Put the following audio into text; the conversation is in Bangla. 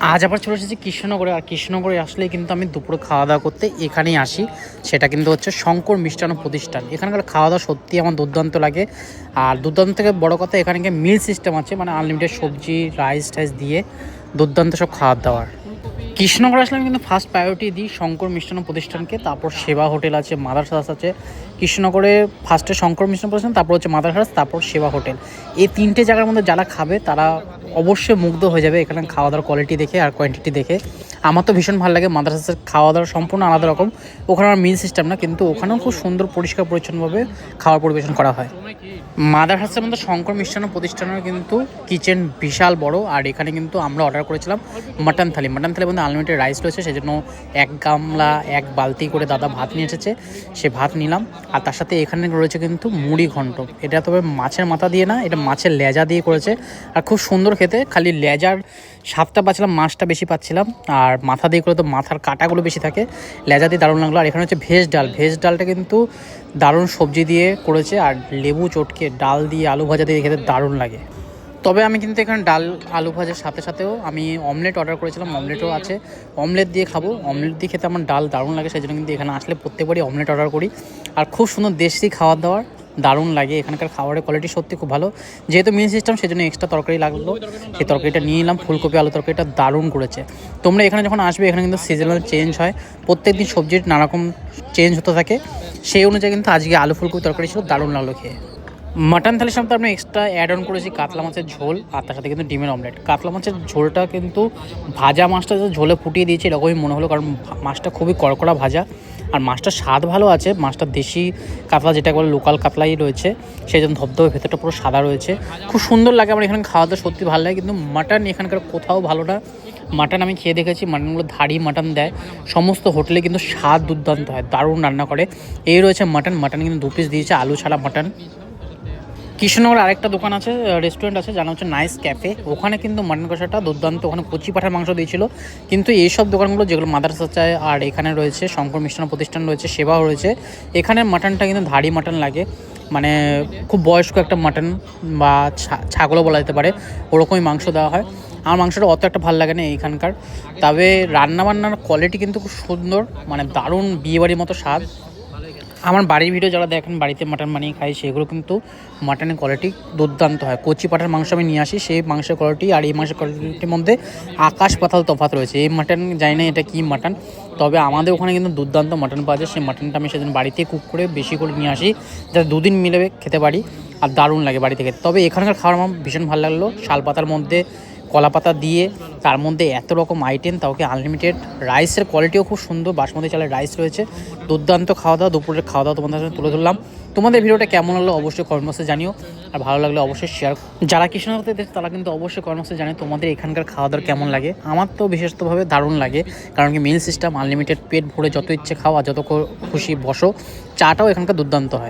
আজ আবার চলে এসেছি কৃষ্ণনগরে। আর কৃষ্ণনগরে আসলে কিন্তু আমি দুপুরে খাওয়া দাওয়া করতে এখানেই আসি। সেটা কিন্তু হচ্ছে শঙ্কর মিষ্টান্ন প্রতিষ্ঠান। এখানকার খাওয়া দাওয়া সত্যি আমার দুর্দান্ত লাগে। আর দুর্দান্ত থেকে বড় কথা, এখানে মিল সিস্টেম আছে, মানে আনলিমিটেড সবজি রাইস টাইস দিয়ে দুর্দান্ত সব খাওয়ার দাওয়ার। কৃষ্ণনগর আসলে আমি কিন্তু ফার্স্ট প্রায়োরিটি দিই শঙ্কর মিষ্টান্ন প্রতিষ্ঠানকে, তারপর সেবা হোটেল আছে, মাদার হাউস আছে। কৃষ্ণনগরে ফার্স্টে শঙ্কর মিষ্টান্ন প্রতিষ্ঠান, তারপর হচ্ছে মাদার হাউস, তারপর সেবা হোটেল। এই তিনটে জায়গার মধ্যে যারা খাবে তারা অবশ্যই মুগ্ধ হয়ে যাবে এখানে খাওয়া দাওয়ার কোয়ালিটি দেখে আর কোয়ান্টিটি দেখে। আমার তো ভীষণ ভালো লাগে। মাদার হাউসের খাওয়া দাওয়া সম্পূর্ণ আলাদা রকম। ওখানে আমার মিল সিস্টেম না, কিন্তু ওখানেও খুব সুন্দর পরিষ্কার পরিচ্ছন্নভাবে খাবার পরিবেশন করা হয়। মাদার হাউসের মধ্যে শঙ্কর মিষ্টান্ন প্রতিষ্ঠানের কিন্তু কিচেন বিশাল বড়। আর এখানে কিন্তু আমরা অর্ডার করেছিলাম মাটন থালি। মাটন থালির মধ্যে আনলিমিটেড রাইস রয়েছে, সেজন্য এক গামলা এক বালতি করে দাদা ভাত নিয়ে এসেছে, সে ভাত নিলাম। আর তার সাথে এখানে রয়েছে কিন্তু মুড়ি ঘন্ট। এটা তবে মাছের মাথা দিয়ে না, এটা মাছের লেজা দিয়ে করেছে। আর খুব সুন্দর খেতে, খালি লেজার স্বাদটা পাচ্ছিলাম, মাছটা বেশি পাচ্ছিলাম। আর মাথা দিয়ে করে তো মাথার কাঁটাগুলো বেশি থাকে, লেজা দিয়ে দারুণ লাগলো। আর এখানে হচ্ছে ভেজ ডাল। ভেজ ডালটা কিন্তু দারুণ সবজি দিয়ে করেছে, আর লেবু চটকে ডাল দিয়ে আলু ভাজা দিয়ে খেতে দারুণ লাগে। তবে আমি কিন্তু এখানে ডাল আলু ভাজার সাথে সাথেও আমি অমলেট অর্ডার করেছিলাম, অমলেটও আছে। অমলেট দিয়ে খাবো, অমলেট দিয়ে খেতে আমার ডাল দারুণ লাগে, সেই জন্য কিন্তু এখানে আসলে প্রত্যেকবারই অমলেট অর্ডার করি। আর খুব সুন্দর দেশি খাবার দাবার দারুণ লাগে। এখানকার খাবারের কোয়ালিটি সত্যি খুব ভালো। যেহেতু মিল সিস্টেম, সেই জন্য এক্সট্রা তরকারি লাগলো, সেই তরকারিটা নিয়ে নিলাম। ফুলকপি আলু তরকারিটা দারুণ করেছে। তোমরা এখানে যখন আসবে, এখানে কিন্তু সিজনাল চেঞ্জ হয়, প্রত্যেক দিন সবজির নানারকম চেঞ্জ হতে থাকে। সেই অনুযায়ী কিন্তু আজকে আলু ফুলকপি তরকারি ছিল, দারুণ লাগলো খেয়ে। মাটন থালির সাথে আমরা এক্সট্রা অ্যাড অন করেছি কাতলা মাছের ঝোল, আর তার সাথে কিন্তু ডিমের অমলেট। কাতলা মাছের ঝোলটা কিন্তু ভাজা মাছটা ঝোলে ফুটিয়ে দিয়েছে এরকমই মনে হলো, কারণ মাছটা খুবই কড়কড়া ভাজা। আর মাছটার স্বাদ ভালো আছে, মাছটা দেশি কাতলা যেটা বলে লোকাল কাতলাই রয়েছে, সেই জন্য ধবধবে ভেতরটা পুরো সাদা রয়েছে, খুব সুন্দর লাগে। আমার এখানে খাওয়া দাওয়া সত্যি ভালো লাগে। কিন্তু মাটন এখানকার কোথাও ভালো না। মাটন আমি খেয়ে দেখেছি, মাটনগুলো ধাড়ি মাটন দেয়। সমস্ত হোটেলে কিন্তু স্বাদ দুর্দান্ত হয়, দারুণ রান্না করে। এই রয়েছে মাটন। মাটন কিন্তু 2 পিস দিয়েছে, আলু ছাড়া মাটন। কৃষ্ণনগর আরেকটা দোকান আছে, রেস্টুরেন্ট আছে, জানা হচ্ছে নাইস ক্যাফে। ওখানে কিন্তু মাটন কষাটা দুর্দান্ত, ওখানে কচি পাঠার মাংস দিয়েছিল। কিন্তু এইসব দোকানগুলো যেগুলো মাদ্রাসা চায়, আর এখানে রয়েছে শঙ্কর মিষ্টান্ন প্রতিষ্ঠান রয়েছে, সেবাও রয়েছে, এখানের মাটনটা কিন্তু ধাড়ি মাটন লাগে, মানে খুব বয়স্ক একটা মাটন বা ছাগলও বলা যেতে পারে, ওরকমই মাংস দেওয়া হয়। আমার মাংসটা অত একটা ভালো লাগে না এইখানকার। তবে রান্নাবান্নার কোয়ালিটি কিন্তু খুব সুন্দর, মানে দারুণ বিয়েবাড়ির মতো স্বাদ। আমার বাড়ির ভিডিও যারা দেখেন, বাড়িতে মাটন বানিয়ে খাই, সেগুলো কিন্তু মাটনের কোয়ালিটি দুর্দান্ত হয়। কচি পাঠার মাংস আমি নিয়ে আসি, সেই মাংসের কোয়ালিটি আর এই মাংসের কোয়ালিটির মধ্যে আকাশ পাতাল তফাৎ রয়েছে। এই মাটন জানি না এটা কী মাটন, তবে আমাদের ওখানে কিন্তু দুর্দান্ত মাটন পাওয়া যায়। সেই মাটনটা আমি সেদিন বাড়িতে কুক করে বেশি করে নিয়ে আসি, যাতে 2 দিন মিলে খেতে পারি। আর দারুণ লাগে বাড়ি থেকে। তবে এখানকার খাবার আমার ভীষণ ভালো লাগলো। শাল পাতার মধ্যে কলা পাতা দিয়ে, তার মধ্যে এত রকম আইটেম, তাওকে আনলিমিটেড। রাইসের কোয়ালিটিও খুব সুন্দর, বাসমতি চালের রাইস রয়েছে, দুর্দান্ত খাওয়া দাওয়া। দুপুরের খাওয়া দাওয়া তোমাদের সাথে তুলে ধরলাম। তোমাদের ভিডিওটা কেমন লাগলো অবশ্যই কমেন্ট বক্সে জানিও, আর ভালো লাগলে অবশ্যই শেয়ার। যারা কৃষ্ণনগর দেশ তারা কিন্তু অবশ্যই কমেন্ট বক্সে জানে তোমাদের এখানকার খাওয়া দাওয়া কেমন লাগে। আমার তো বিশেষতভাবে দারুণ লাগে, কারণ কি মিল সিস্টেম, আনলিমিটেড, পেট ভরে যত ইচ্ছে খাওয়া, যত খুশি বসো। চাটাও এখানকার দুর্দান্ত হয়।